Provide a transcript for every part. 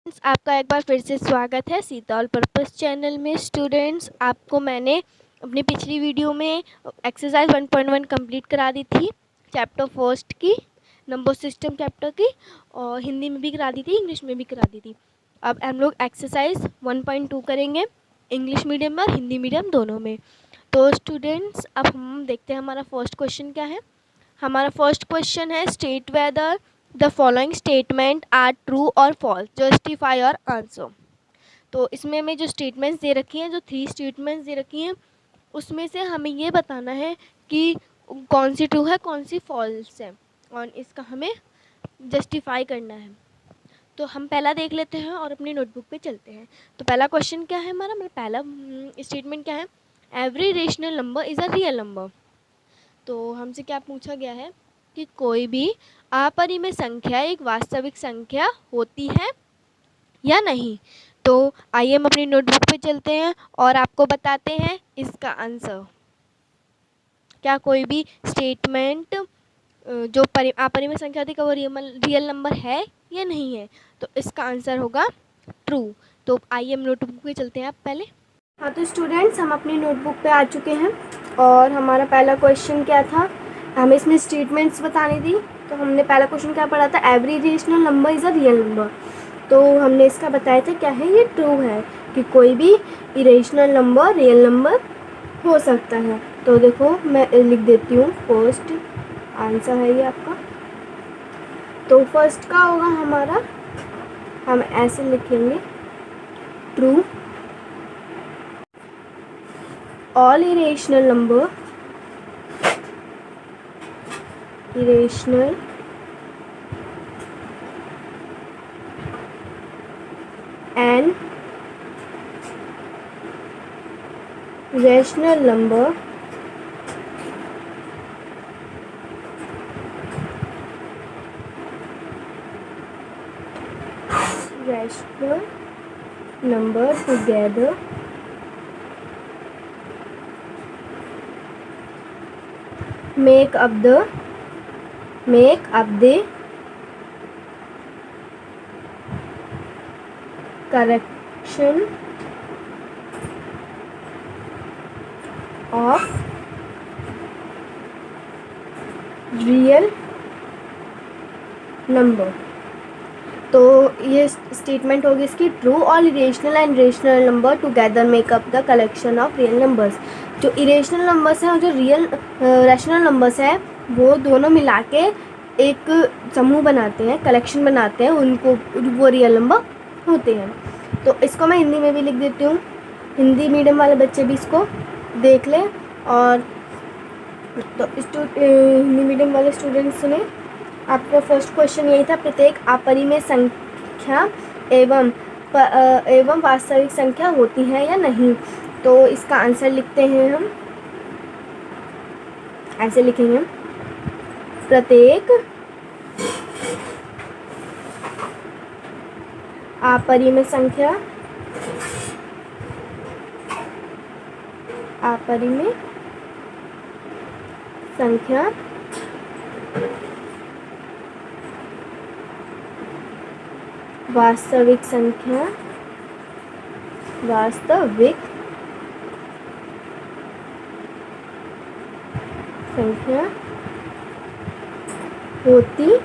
आपका एक बार फिर से स्वागत है सीता ऑल पर्पस चैनल में। स्टूडेंट्स, आपको मैंने अपनी पिछली वीडियो में एक्सरसाइज 1.1 कंप्लीट करा दी थी, चैप्टर फर्स्ट की, नंबर सिस्टम चैप्टर की, और हिंदी में भी करा दी थी, इंग्लिश में भी करा दी थी। अब हम लोग एक्सरसाइज 1.2 करेंगे, इंग्लिश मीडियम में और हिंदी मीडियम दोनों में। तो स्टूडेंट्स, अब हम देखते हैं हमारा फर्स्ट क्वेश्चन क्या है। हमारा फर्स्ट क्वेश्चन है, state whether the following statement are true or false, justify your answer. तो इसमें हमें जो स्टेटमेंट्स दे रखी हैं, जो 3 स्टेटमेंट्स दे रखी हैं, उसमें से हमें ये बताना है कि कौन सी ट्रू है, कौन सी फॉल्स है, और इसका हमें जस्टिफाई करना है। तो हम पहला देख लेते हैं और अपनी नोटबुक पे चलते हैं। तो पहला क्वेश्चन क्या है हमारा, मतलब पहला स्टेटमेंट क्या है, every rational number is a real number. तो हमसे क्या पूछा गया है कि कोई भी अपरिमेय संख्या एक वास्तविक संख्या होती है या नहीं। तो आइए हम अपनी नोटबुक पे चलते हैं और आपको बताते हैं इसका आंसर। क्या कोई भी स्टेटमेंट जो अपरिमेय संख्या थी, वो रियल नंबर है या नहीं है। तो इसका आंसर होगा ट्रू। तो आइए हम नोटबुक पे चलते हैं आप पहले। हाँ, तो स्टूडेंट्स, हम अपनी नोटबुक पे आ चुके हैं और हमारा पहला क्वेश्चन क्या था, हमें इसमें स्टेटमेंट्स बतानी थी। तो हमने पहला क्वेश्चन क्या पढ़ा था, every rational number is a real number. तो हमने इसका बताया था क्या है, ये ट्रू है कि कोई भी इरेशनल नंबर रियल नंबर हो सकता है। तो देखो मैं लिख देती हूँ, फर्स्ट आंसर है ये आपका। तो फर्स्ट का होगा हमारा, हम ऐसे लिखेंगे, true. All irrational number irrational and rational number together make up the correction of real number। तो ये स्टेटमेंट होगी इसकी, true. All irrational and rational number together make up the collection of real numbers. जो irrational numbers हैं और जो real rational numbers हैं, वो दोनों मिला के एक समूह बनाते हैं, कलेक्शन बनाते हैं, उनको वो रियल नंबर होते हैं। तो इसको मैं हिंदी में भी लिख देती हूँ, हिंदी मीडियम वाले बच्चे भी इसको देख लें। और तो हिंदी मीडियम वाले स्टूडेंट्स ने, आपका फर्स्ट क्वेश्चन यही था, प्रत्येक अपरिमेय संख्या एवं वास्तविक संख्या होती है या नहीं। तो इसका आंसर लिखते हैं हम, ऐसे लिखेंगे, प्रत्येक अपरिमेय संख्या वास्तविक संख्या होती।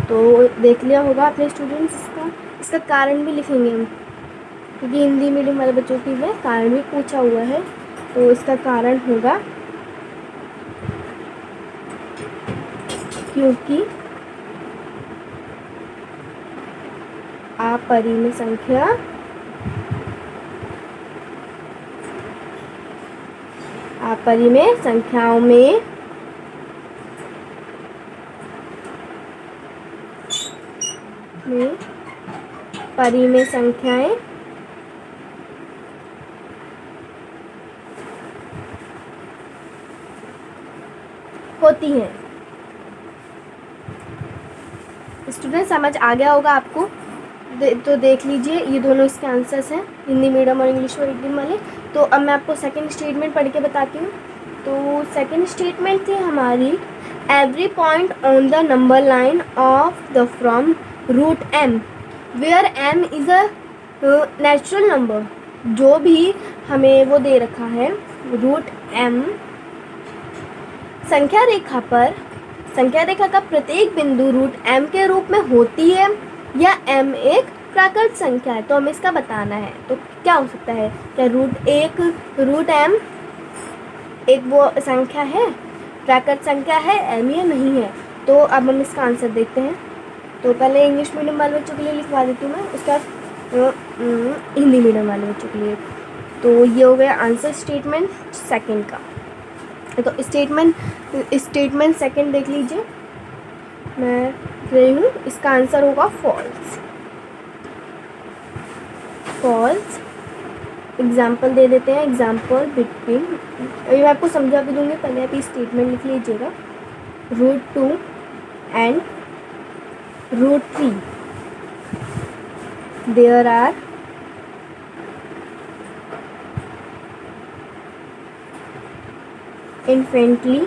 तो देख लिया होगा आपने स्टूडेंट्स, इसका कारण भी लिखेंगे हम, क्योंकि हिंदी मीडियम वाले बच्चों की में कारण भी पूछा हुआ है। तो इसका कारण होगा क्योंकि अपरिमेय संख्याओं में परिमेय संख्याएं होती हैं। स्टूडेंट, समझ आ गया होगा आपको। तो देख लीजिए, ये दोनों इसके आंसर्स हैं, हिंदी मीडियम और इंग्लिश मीडियम वाले। तो अब मैं आपको सेकंड स्टेटमेंट पढ़ के बताती हूँ। तो सेकंड स्टेटमेंट थी हमारी, every point on the number line of the form root m where m is a natural number, जो भी हमें वो दे रखा है रूट m, संख्या रेखा का प्रत्येक बिंदु रूट m के रूप में होती है या m एक प्राकृत संख्या है, तो हमें इसका बताना है। तो क्या हो सकता है, क्या रूट m एक वो संख्या है, प्राकृत संख्या है m या नहीं है। तो अब हम इसका आंसर देखते हैं। तो पहले इंग्लिश मीडियम वाले बच्चों के लिए लिखवा देती हूँ मैं, उसके बाद हिंदी मीडियम वाले बच्चों के लिए। तो ये हो गया आंसर स्टेटमेंट सेकंड का। तो स्टेटमेंट सेकंड देख लीजिए, मैं रही हूँ, इसका आंसर होगा फॉल्स। एग्जाम्पल दे देते हैं, एग्जाम्पल बिटवीन, अभी मैं आपको समझा भी दूंगी, पहले आप स्टेटमेंट लिख लीजिएगा। √2 एंड √3 देयर आर इन्फेंटली।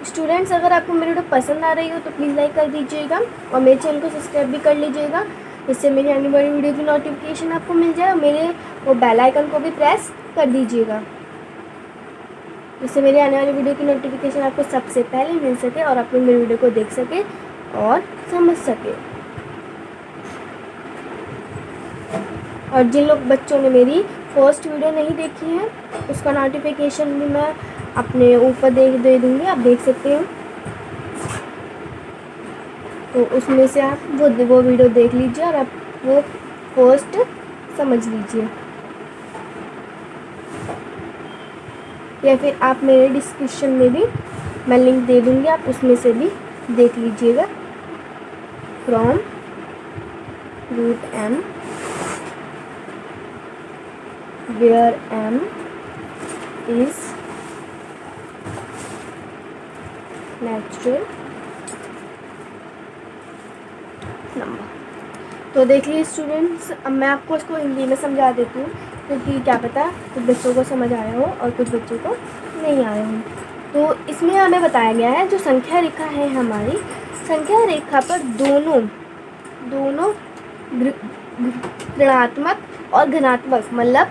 स्टूडेंट्स, अगर आपको मेरी वीडियो पसंद आ रही हो तो प्लीज़ लाइक कर दीजिएगा और मेरे चैनल को सब्सक्राइब भी कर लीजिएगा, जिससे मेरी आने वाली वीडियो की नोटिफिकेशन आपको मिल जाए, और मेरे वो बेल आइकन को भी प्रेस कर दीजिएगा, जिससे मेरी आने वाली वीडियो की नोटिफिकेशन आपको सबसे पहले मिल सके और आप लोग मेरी वीडियो को देख सके और समझ सके। और जिन लोग बच्चों ने मेरी फर्स्ट वीडियो नहीं देखी है, उसका नोटिफिकेशन भी मैं अपने ऊपर दे दूँगी, आप देख सकते हो। तो उसमें से आप वो वीडियो देख लीजिए और आप वो फर्स्ट समझ लीजिए, या फिर आप मेरे डिस्क्रिप्शन में भी मैं लिंक दे दूँगी, आप उसमें से भी देख लीजिएगा। From √m where m is natural number. तो देखिए स्टूडेंट्स, अब मैं आपको इसको हिंदी में समझा देती हूँ, क्योंकि क्या पता कुछ बच्चों को समझ आया हो और कुछ बच्चों को नहीं आया हो। तो इसमें हमें बताया गया है, जो संख्या रेखा है हमारी, संख्या रेखा पर दोनों ऋणात्मक और धनात्मक, मतलब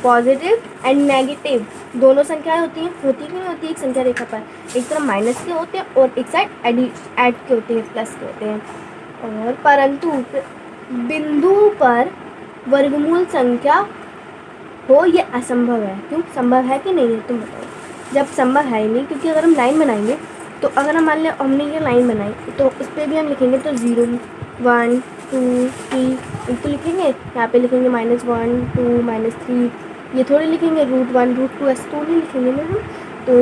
पॉजिटिव एंड नेगेटिव दोनों संख्याएं होती हैं, होती कि नहीं होती। एक संख्या रेखा पर एक तरफ माइनस के होते हैं और एक साइड ऐड के होते हैं, प्लस के होते हैं। और परंतु बिंदु पर वर्गमूल संख्या हो ये असंभव है। क्यों संभव है कि नहीं है, तुम बताओ। जब संभव है ही नहीं, क्योंकि अगर हम लाइन बनाएंगे, तो अगर हम मान लिया हमने ये लाइन बनाई, तो उस पर भी हम लिखेंगे तो 0 1 2 3 एक तो लिखेंगे, यहाँ पे लिखेंगे -1 2 -3, ये थोड़ी लिखेंगे √1 √2 ऐसे तो नहीं लिखेंगे ना हम। तो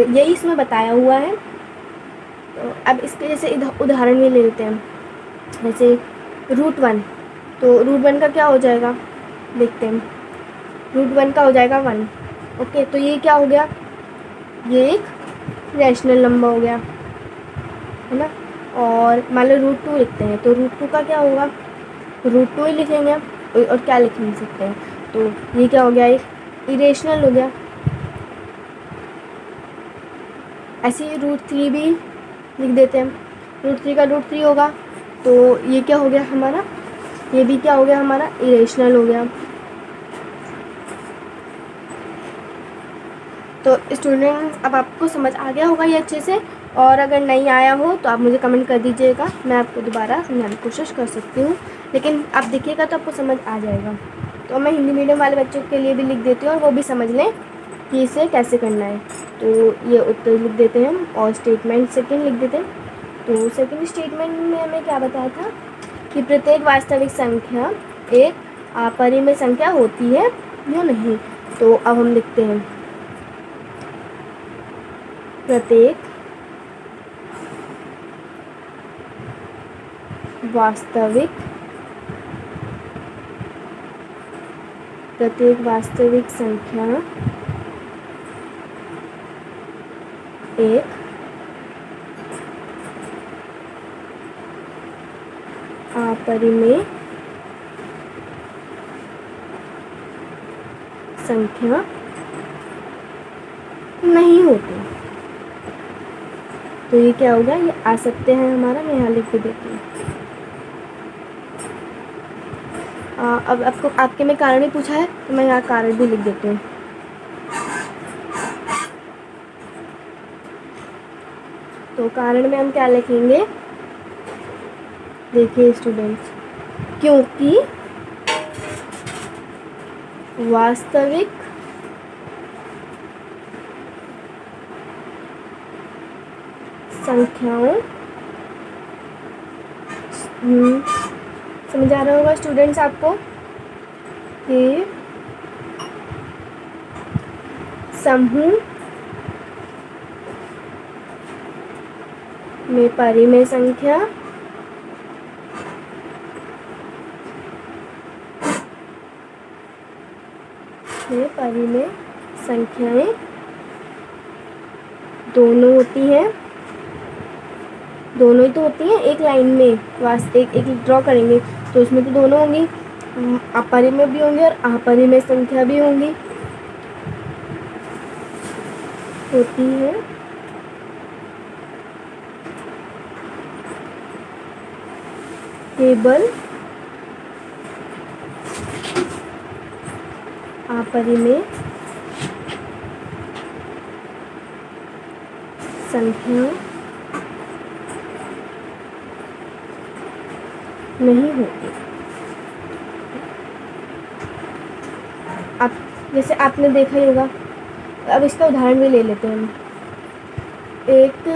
यही इसमें बताया हुआ है। तो अब इसके जैसे उदाहरण में ले लेते हैं, जैसे √1, तो √1 का क्या हो जाएगा, देखते हैं। √1 का हो जाएगा 1। ओके, तो ये क्या हो गया, ये एक रैशनल नंबर हो गया, है ना। और मान लो √2 लिखते हैं, तो √2 का क्या होगा, √2 ही लिखेंगे और क्या लिख नहीं सकते हैं। तो ये क्या हो गया, एक इरेशनल हो गया। ऐसे ही √3 भी लिख देते हैं, √3 का √3 होगा, तो ये क्या हो गया हमारा, ये भी क्या हो गया हमारा, इरेशनल हो गया। तो स्टूडेंट्स, अब आपको समझ आ गया होगा ये अच्छे से, और अगर नहीं आया हो तो आप मुझे कमेंट कर दीजिएगा, मैं आपको दोबारा समझाने की कोशिश कर सकती हूँ, लेकिन आप देखिएगा तो आपको समझ आ जाएगा। तो मैं हिंदी मीडियम वाले बच्चों के लिए भी लिख देती हूँ, और वो भी समझ लें कि इसे कैसे करना है। तो ये उत्तर लिख देते हैं हम, और स्टेटमेंट सेकंड लिख देते हैं। तो सेकंड स्टेटमेंट में हमें क्या बताया था कि प्रत्येक वास्तविक संख्या एक अपरिमेय संख्या होती है या नहीं। तो अब हम लिखते हैं, प्रत्येक वास्तविक संख्या एक अपरिमेय संख्या नहीं होती। तो ये क्या होगा, ये आ सकते हैं हमारा, मैं यहाँ लिख के देती हूँ। अब आपको आपके में कारण ही पूछा है तो मैं यहाँ कारण भी लिख देती हूँ। तो कारण में हम क्या लिखेंगे, देखिए स्टूडेंट्स, क्योंकि वास्तविक संख्याओं, समझ आ रहा होगा स्टूडेंट्स आपको कि समूह में परिमेय संख्या में परिमेय संख्याएं दोनों होती हैं, दोनों ही तो होती हैं एक लाइन में, वास्तविक एक ड्रॉ करेंगे तो उसमें तो दोनों होंगी, अपरिमेय भी होंगे और अपरिमेय संख्या भी होंगी, होती है। केवल अपरिमेय संख्या नहीं होती। आप जैसे आपने देखा ही होगा, अब इसका उदाहरण भी ले लेते हैं हम। एक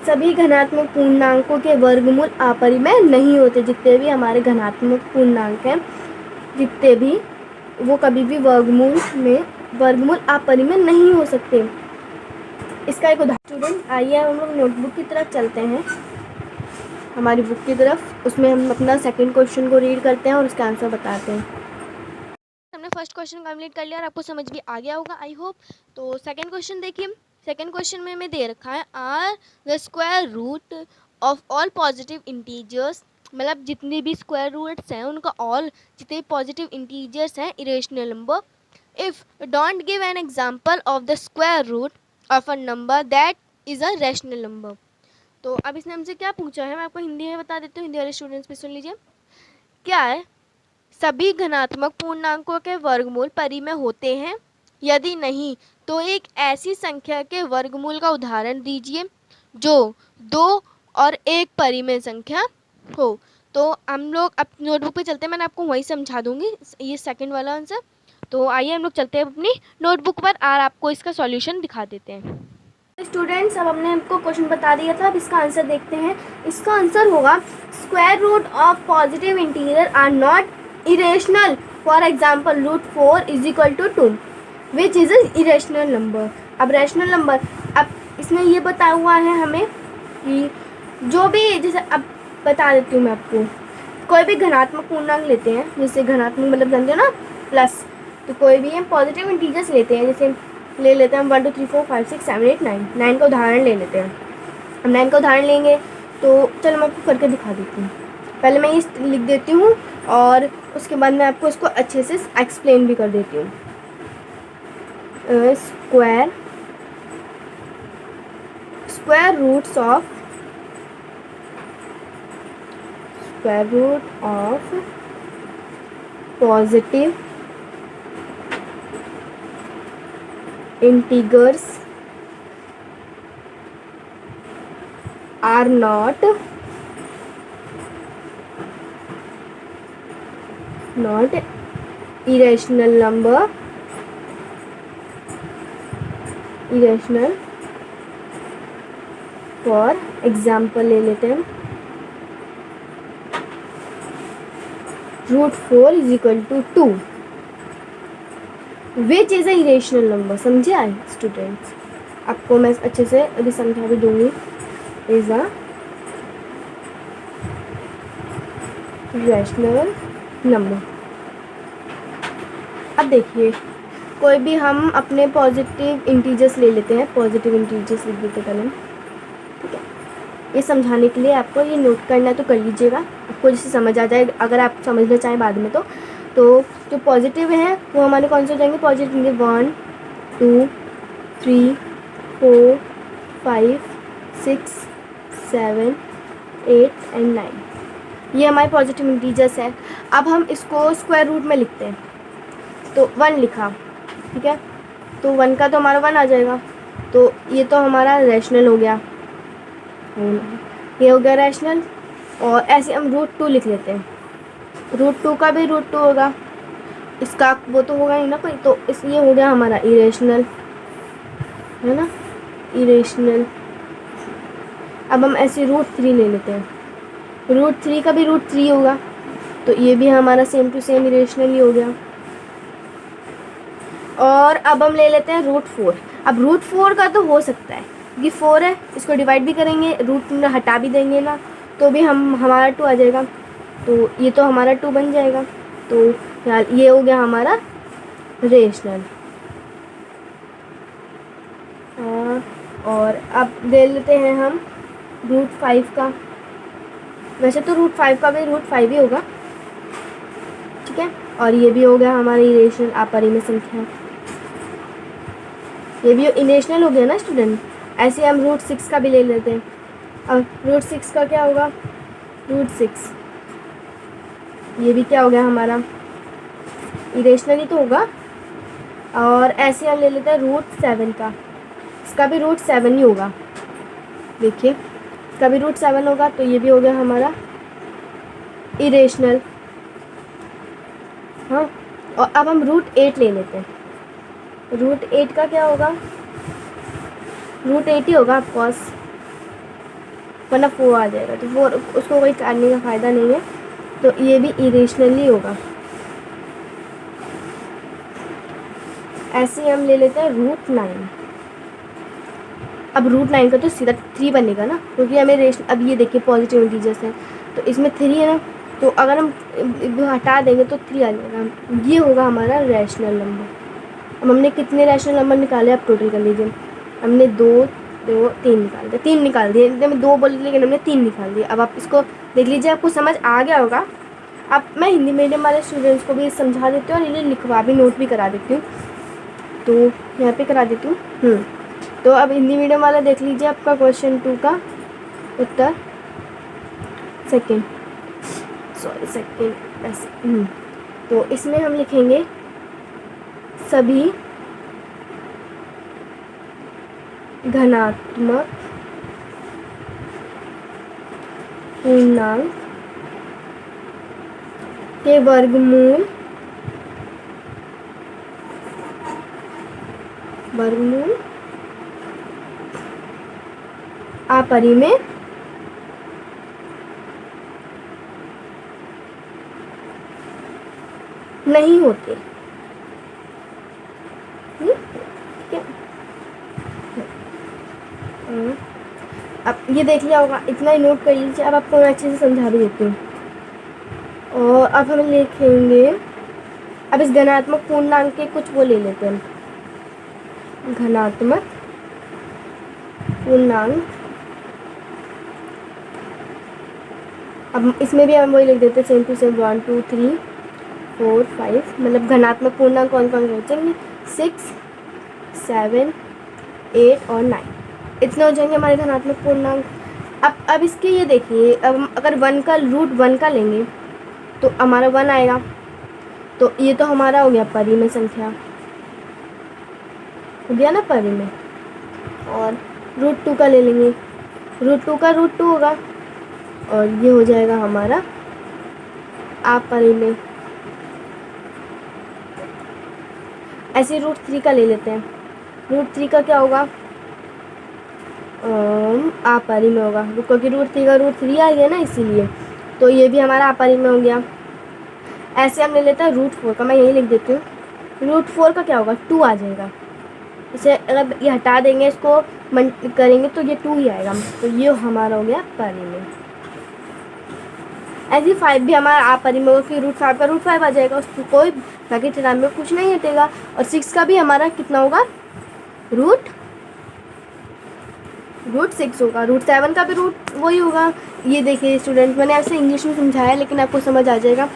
सभी धनात्मक पूर्णांकों के वर्गमूल अपरिमेय नहीं होते। जितने भी हमारे धनात्मक पूर्णांक हैं, जितने भी, वो कभी भी वर्गमूल अपरिमेय नहीं हो सकते। इसका एक उदाहरण स्टूडेंट, आइए हम लोग नोटबुक की तरफ चलते हैं, हमारी बुक की तरफ। उसमें हम अपना सेकंड क्वेश्चन को रीड करते हैं और उसका आंसर बताते हैं। हमने फर्स्ट क्वेश्चन कंप्लीट कर लिया और आपको समझ भी आ गया होगा आई होप। तो सेकंड क्वेश्चन देखिए, सेकंड क्वेश्चन में हमें दे रखा है are the square root of all positive integers, मतलब जितने भी स्क्वायर रूट्स हैं उनका ऑल, जितने पॉजिटिव इंटीजर्स हैं irrational number. If don't give an example of the square root of a number that is a rational number. तो अब इसने हमसे क्या पूछा है, मैं आपको हिंदी में बता देती हूँ, हिंदी वाले स्टूडेंट्स भी सुन लीजिए। क्या है, सभी धनात्मक पूर्णांकों के वर्गमूल परिमेय होते हैं, यदि नहीं तो एक ऐसी संख्या के वर्गमूल का उदाहरण दीजिए जो 2 और 1 परिमेय संख्या हो। तो हम लोग अब नोटबुक पे चलते हैं, मैंने आपको वही समझा दूंगी ये सेकंड वाला आंसर। तो आइए हम लोग चलते हैं अपनी नोटबुक पर और आपको इसका सॉल्यूशन दिखा देते हैं। स्टूडेंट्स, अब हमने आपको क्वेश्चन बता दिया था, अब इसका आंसर देखते हैं। इसका आंसर होगा square root of positive integer are not irrational. For example √4 is equal to 2 which is irrational number. अब रैशनल नंबर, अब इसमें ये बताया हुआ है हमें कि जो भी, जैसे अब बता देती हूँ मैं आपको, कोई भी धनात्मक पूर्णांक लेते हैं, जैसे धनात्मक मतलब जानते हो ना प्लस, तो कोई भी हम पॉजिटिव इंटीजर्स लेते हैं, जैसे ले लेते हैं हम 1 2 3 4 5 6 7 8 9, 9 का उदाहरण ले लेते हैं। हम 9 का उदाहरण लेंगे तो चलो मैं आपको करके दिखा देती हूँ। पहले मैं ये लिख देती हूँ और उसके बाद मैं आपको इसको अच्छे से एक्सप्लेन भी कर देती हूँ। Square root of positive integers are not irrational number, irrational। For example ले लेते हैं, √4 is equal to 2 which is a irrational number. समझे आए स्टूडेंट्स? आपको मैं अच्छे से अभी समझा भी दूंगी। Is a rational number. अब देखिए, कोई भी हम अपने पॉजिटिव इंटीजर्स ले लेते हैं, पॉजिटिव इंटीजर्स लिख देते हैं पहले, ठीक है। ये समझाने के लिए आपको ये नोट करना है तो कर लीजिएगा, आपको जैसे समझ आ जाए। अगर आप समझना चाहें बाद में तो जो पॉजिटिव है वो हमारे कौन से हो जाएंगे, पॉजिटिव 1 2 3 4 5 6 7 8 एंड 9। ये हमारे पॉजिटिव इंटीजर्स हैं। अब हम इसको स्क्वायर रूट में लिखते हैं, तो 1 लिखा, ठीक है, तो 1 का तो हमारा 1 आ जाएगा, तो ये तो हमारा रैशनल हो गया, ये हो गया रैशनल। और ऐसे हम √2 लिख लेते हैं, √2 का भी √2 होगा, इसका वो तो होगा ही ना कोई, तो इस ये हो गया हमारा इरेशनल, है ना, इरेशनल। अब हम ऐसे √3 ले लेते हैं, √3 का भी √3 होगा, तो ये भी हमारा सेम टू सेम इरेशनल ही हो गया। और अब हम ले लेते हैं √4। अब √4 का तो हो सकता है क्योंकि 4 है, इसको डिवाइड भी करेंगे, रूट हटा भी देंगे ना, तो भी हमारा 2 आ जाएगा, तो ये तो हमारा 2 बन जाएगा। तो यार ये हो गया हमारा रेशनल। और अब ले लेते हैं हम √5 का, वैसे तो √5 का भी √5 ही होगा, ठीक है। और ये भी हो गया हमारा इरेशनल अपरिमेय संख्या, ये भी इरेशनल हो गया ना स्टूडेंट। ऐसे हम √6 का भी ले लेते हैं। अब √6 का क्या होगा, √6 ये भी क्या हो गया हमारा इरेशनल ही तो होगा। और ऐसे हम ले लेते हैं √7 का, इसका भी √7 ही होगा, देखिए इसका भी √7 होगा, तो ये भी हो गया हमारा इरेशनल। हाँ, और अब हम √8 ले लेते हैं, √8 का क्या होगा, √8 ही होगा ऑफकोर्स, वरना 4 आ जाएगा, तो 4 उसको कोई करने का फ़ायदा नहीं है, तो ये भी इरेशनल ही होगा। ऐसे हम ले लेते हैं √9। अब √9 का तो सीधा 3 बनेगा ना, क्योंकि हमें रेशन, अब ये देखिए पॉजिटिव इंटीजर्स हैं, तो इसमें 3 है ना, तो अगर हम हटा देंगे तो 3 आ जाएगा, ये होगा हमारा रैशनल नंबर। अब हमने कितने रैशनल नंबर निकाले, आप टोटल कर लीजिए। हमने 3 निकाल दिए, 3 निकाल दिए, मैं 2 बोली लेकिन हमने 3 निकाल दिए। अब आप इसको देख लीजिए, आपको समझ आ गया होगा। अब मैं हिंदी मीडियम वाले स्टूडेंट्स को भी समझा देती हूँ और इन्हें लिखवा भी, नोट भी करा देती हूँ, तो यहाँ पे करा देती हूँ। तो अब हिंदी मीडियम वाला देख लीजिए, आपका क्वेश्चन 2 का उत्तर सेकंड ऐसे। तो इसमें हम लिखेंगे सभी धनात्मक पूर्णांक के वर्गमूल अपरिमेय नहीं होते। अब ये देख लिया होगा, इतना ही नोट कर लीजिए। अब आपको मैं अच्छे से समझा भी देती हूँ। और अब हम लिखेंगे, अब इस धनात्मक पूर्णांक के कुछ वो ले लेते हैं, धनात्मक पूर्णांक। अब इसमें भी हम वही लिख देते हैं, सेम टू सेम 1 2 3 4 5, मतलब धनात्मक पूर्णांक कौन कौन सोचेंगे, 6 7 8 और 9, इतने हो जाएंगे हमारे धनात्मक पूर्णांक। अब इसके ये देखिए, अब हम अगर 1 का √1 का लेंगे तो हमारा 1 आएगा, तो ये तो हमारा हो गया परिमेय संख्या, हो गया ना परिमेय। और √2 का ले लेंगे, √2 का √2 होगा, और ये हो जाएगा हमारा अपरिमेय। ऐसे √3 का ले लेते हैं, √3 का क्या होगा, अपरिमेय होगा, क्योंकि √3 का √3 आ गया ना, इसीलिए, तो ये भी हमारा अपरिमेय हो गया। ऐसे हम ले लेते हैं √4 का, मैं यही लिख देती हूँ, √4 का क्या होगा, 2 आ जाएगा। इसे अगर ये हटा देंगे, इसको करेंगे तो ये 2 ही आएगा, तो ये हमारा हो गया परिमेय। ऐसे 5 भी हमारा अपरिमेय होगा, कि √5 का √5 आ जाएगा, उसको कोई बाकी 93 कुछ नहीं हटेगा। और 6 का भी हमारा कितना होगा, √6 होगा, √7 का भी वही होगा। ये देखिए स्टूडेंट, मैंने ऐसे इंग्लिश में समझाया लेकिन आपको समझ आ जाएगा।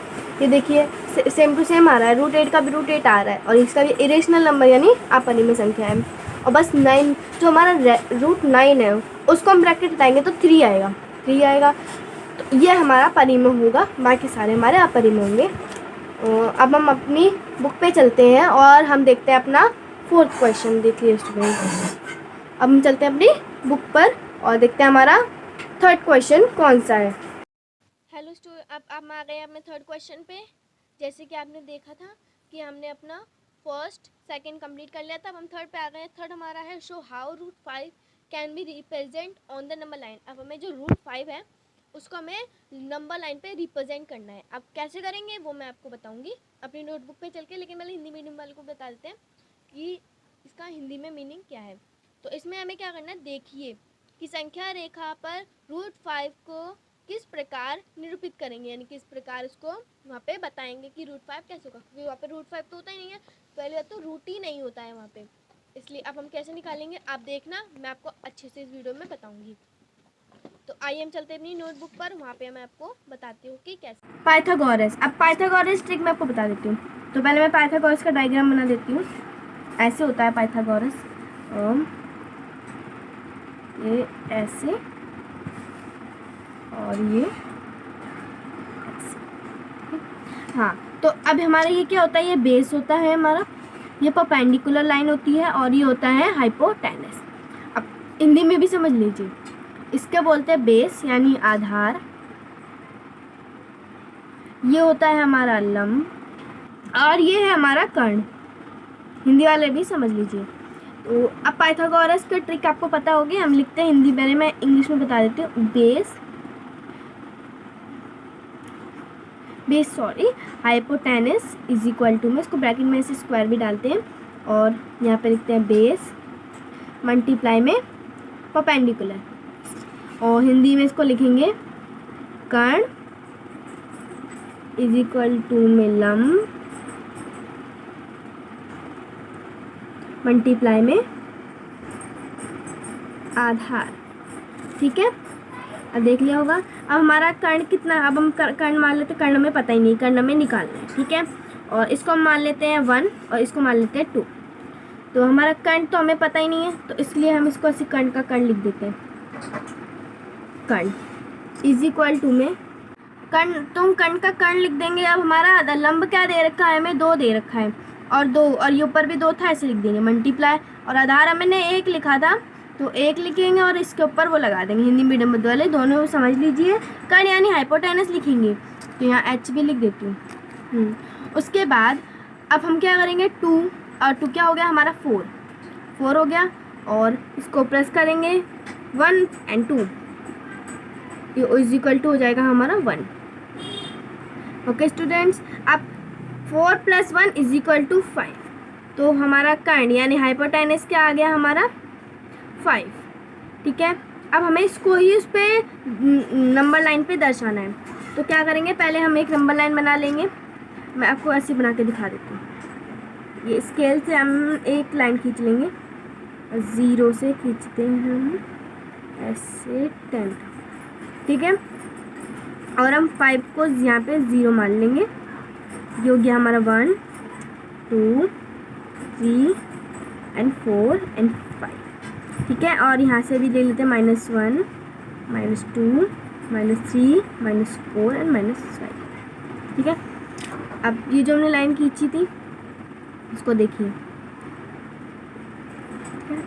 ये देखिए सेम टू सेम आ रहा है, √8 का भी √8 आ रहा है, और इसका भी इरेशनल नंबर यानी अपरिमेय संख्या है। और बस 9 जो हमारा √9 है, उसको हम ब्रैकेट हटाएंगे तो 3 आएगा, 3 आएगा। तो ये हमारा परिमेय होगा, बाकी सारे हमारे अपरिमेय होंगे। अब हम अपनी बुक पे चलते हैं और हम देखते हैं अपना 4th क्वेश्चन। देखिए स्टूडेंट, अब हम चलते हैं अपनी बुक पर और देखते हैं हमारा 3rd क्वेश्चन कौन सा है। हेलो स्टूडेंट, अब हम आ गए अपने 3rd क्वेश्चन पे। जैसे कि आपने देखा था कि हमने अपना 1st 2nd कंप्लीट कर लिया था, अब हम 3rd पे आ गए हैं। 3rd हमारा है show how root 5 can be represent on the number line. अब हमें जो रूट 5 है उसको हमें नंबर लाइन पे रिप्रेजेंट करना है। अब कैसे करेंगे वो मैं आपको बताऊंगी अपनी नोटबुक पे चल के, लेकिन पहले हिंदी मीडियम वाले को बता देते हैं कि इसका हिंदी में मीनिंग क्या है। तो इसमें हमें क्या करना है, देखिए कि संख्या रेखा पर रूट 5 को किस प्रकार निरूपित करेंगे, यानी किस प्रकार इसको वहाँ पे बताएंगे कि रूट 5 कैसे होगा, क्योंकि वहाँ पे रूट 5 तो होता ही नहीं है, पहले बात तो रूट ही नहीं होता है वहाँ पे। इसलिए अब हम कैसे निकालेंगे आप देखना, मैं आपको अच्छे से इस वीडियो में बताऊंगी। तो आइए हम चलते हैं अपनी नोटबुक पर, वहाँ पे मैं आपको बताती हूँ कि कैसे। पाइथागोरस, अब पाइथागोरस ट्रिक मैं आपको बता देती हूँ। तो पहले मैं पाइथागोरस का डायग्राम बना देती हूँ। ऐसे होता है पाइथागोरस, ये ऐसे और ये ऐसे। हाँ, तो अब हमारा ये क्या होता है, ये बेस होता है हमारा, ये परपेंडिकुलर लाइन होती है और ये होता है हाइपोटेनस। अब हिंदी में भी समझ लीजिए, इसके बोलते हैं बेस यानी आधार, ये होता है हमारा लंब और ये है हमारा कर्ण। हिंदी वाले भी समझ लीजिए। तो अब पाइथागोरस का ट्रिक आपको पता होगी, हम लिखते हैं हिंदी पहले मैं इंग्लिश में बता देती हूँ। Base hypotenuse is equal to, में इसको ब्रैकेट में से स्क्वायर भी डालते हैं और यहाँ पे लिखते हैं बेस मल्टीप्लाई में परपेंडिकुलर, और हिंदी में इसको लिखेंगे कर्ण इज इक्वल टू में लंब मल्टीप्लाई में आधार। ठीक है, अब देख लिया होगा। अब हमारा कर्ण कितना, अब हम कर्ण मान लेते हैं, कर्ण में पता ही नहीं, कर्ण में निकालना है। ठीक है, और इसको हम मान लेते हैं 1 और इसको मान लेते हैं 2। तो हमारा कर्ण तो हमें पता ही नहीं है, तो इसलिए हम इसको ऐसे कर्ण का कर्ण लिख देते हैं। कर्ण इज इक्वल टू में कर्ण, तुम कर्ण का कर्ण लिख देंगे। अब हमारा लंब क्या दे रखा है, हमें 2 दे रखा है और 2, और ये ऊपर भी 2 था, ऐसे लिख देंगे मल्टीप्लाई, और आधार हमने 1 लिखा था तो 1 लिखेंगे और इसके ऊपर वो लगा देंगे। हिंदी मीडियम वाले दोनों समझ लीजिए, कर्ण यानी हाइपोटेनस लिखेंगे, तो यहाँ एच भी लिख देती हूँ। उसके बाद अब हम क्या करेंगे, 2 और 2 क्या हो गया हमारा 4 हो गया, और इसको प्रेस करेंगे 1 और 2, ये इज इक्वल टू हो जाएगा हमारा 1। ओके स्टूडेंट्स, अब 4 + 1 इज इक्वल टू 5, तो हमारा कर्ण यानी हाइपोटेनस क्या आ गया हमारा 5। ठीक है, अब हमें इसको ही उस पर नंबर लाइन पे दर्शाना है। तो क्या करेंगे, पहले हम एक नंबर लाइन बना लेंगे, मैं आपको ऐसे बना के दिखा देती हूँ। ये स्केल से हम एक लाइन खींच लेंगे, 0 से खींचते हैं हम ऐसे 10। ठीक है, और हम 5 को यहाँ पे 0 मान लेंगे, ये हो गया हमारा 1 2 3 और 4 और 5। ठीक है, और यहाँ से भी ले लेते हैं -1 -2 -3 -4 और -5। ठीक है, अब ये जो हमने लाइन खींची थी इसको देखिए,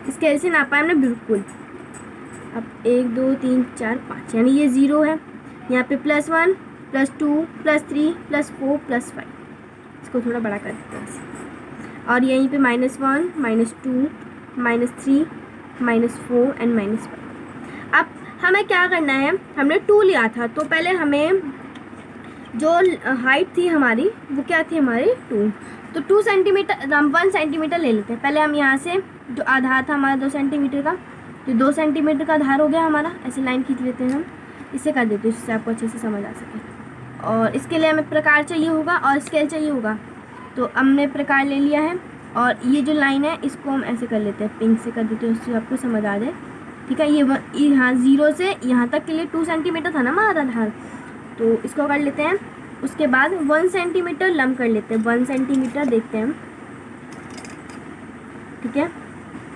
इसके ऐसे नापा हमने बिल्कुल। अब 1 2 3 4 5 यानी ये 0 है, यहाँ पे +1 +2 +3 +4 +5, इसको थोड़ा बड़ा कर देते हैं ऐसे। और यहीं पे -1 -2 -3 -4 और -5। अब हमें क्या करना है, हमने 2 लिया था, तो पहले हमें जो हाइट थी हमारी वो क्या थी हमारी 2, तो 2 सेंटीमीटर, हम 1 सेंटीमीटर ले लेते हैं। पहले हम यहाँ से जो आधार था हमारा 2 सेंटीमीटर का, तो 2 सेंटीमीटर का आधार हो गया हमारा, ऐसे लाइन खींच लेते हैं हम, इसे कर देते हैं जिससे आपको अच्छे से समझ आ सके। और इसके लिए हमें प्रकार चाहिए होगा और स्केल चाहिए होगा, तो हमने प्रकार ले लिया है। और ये जो लाइन है इसको हम ऐसे कर लेते हैं, पिंक से कर देते हैं, उससे आपको समझ आ जाए। ठीक है, ये यहाँ 0 से यहाँ तक के लिए 2 सेंटीमीटर था ना हमारा आधार, तो इसको कर लेते हैं। उसके बाद 1 सेंटीमीटर लंब कर लेते हैं, 1 सेंटीमीटर देखते हैं हम। ठीक है,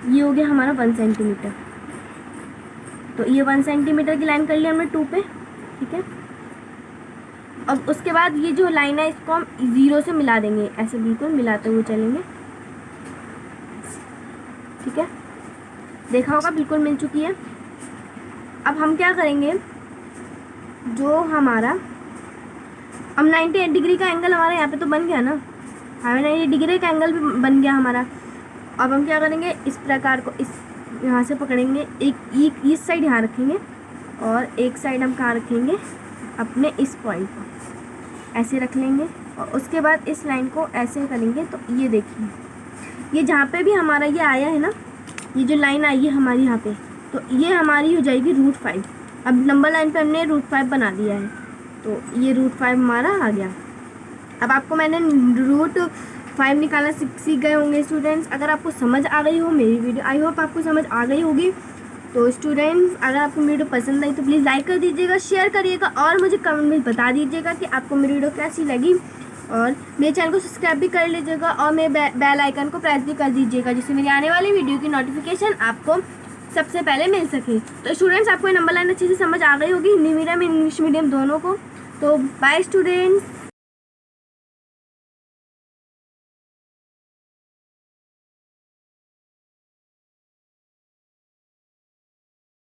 ये हो गया हमारा 1 सेंटीमीटर, तो ये 1 सेंटीमीटर की लाइन कर ली हमने 2 पे। ठीक है, अब उसके बाद ये जो लाइन है इसको हम 0 से मिला देंगे, ऐसे बिल्कुल मिलाते हुए चलेंगे। ठीक है, देखा होगा बिल्कुल मिल चुकी है। अब हम क्या करेंगे, जो हमारा अब 98 डिग्री का एंगल हमारा यहाँ पे तो बन गया ना, हमें 90 डिग्री का एंगल भी बन गया हमारा। अब हम क्या करेंगे, इस प्रकार को इस यहाँ से पकड़ेंगे, एक इस साइड यहाँ रखेंगे और एक साइड हम कहाँ रखेंगे, अपने इस पॉइंट पर ऐसे रख लेंगे। और उसके बाद इस लाइन को ऐसे करेंगे तो ये देखिए, ये जहाँ पे भी हमारा ये आया है ना, ये जो लाइन आई है हमारी यहाँ पे, तो ये हमारी हो जाएगी √5। अब नंबर लाइन पे हमने √5 बना दिया है, तो ये √5 हमारा आ गया। अब आपको मैंने √5 निकालना सीख गए होंगे स्टूडेंट्स। अगर आपको समझ आ गई हो मेरी वीडियो, आई होप आपको समझ आ गई होगी। तो स्टूडेंट्स, अगर आपको मेरी वीडियो पसंद आई तो प्लीज़ लाइक कर दीजिएगा, शेयर करिएगा और मुझे कमेंट में बता दीजिएगा कि आपको मेरी वीडियो कैसी लगी। और मेरे चैनल को सब्सक्राइब भी कर लीजिएगा और मेरे बेल आइकन को प्रेस भी कर दीजिएगा, जिससे मेरी आने वाली वीडियो की नोटिफिकेशन आपको सबसे पहले मिल सके। तो स्टूडेंट्स, आपको ये नंबर लाइन अच्छे से समझ आ गई होगी, हिंदी मीडियम इंग्लिश मीडियम दोनों को। तो बाय स्टूडेंट्स।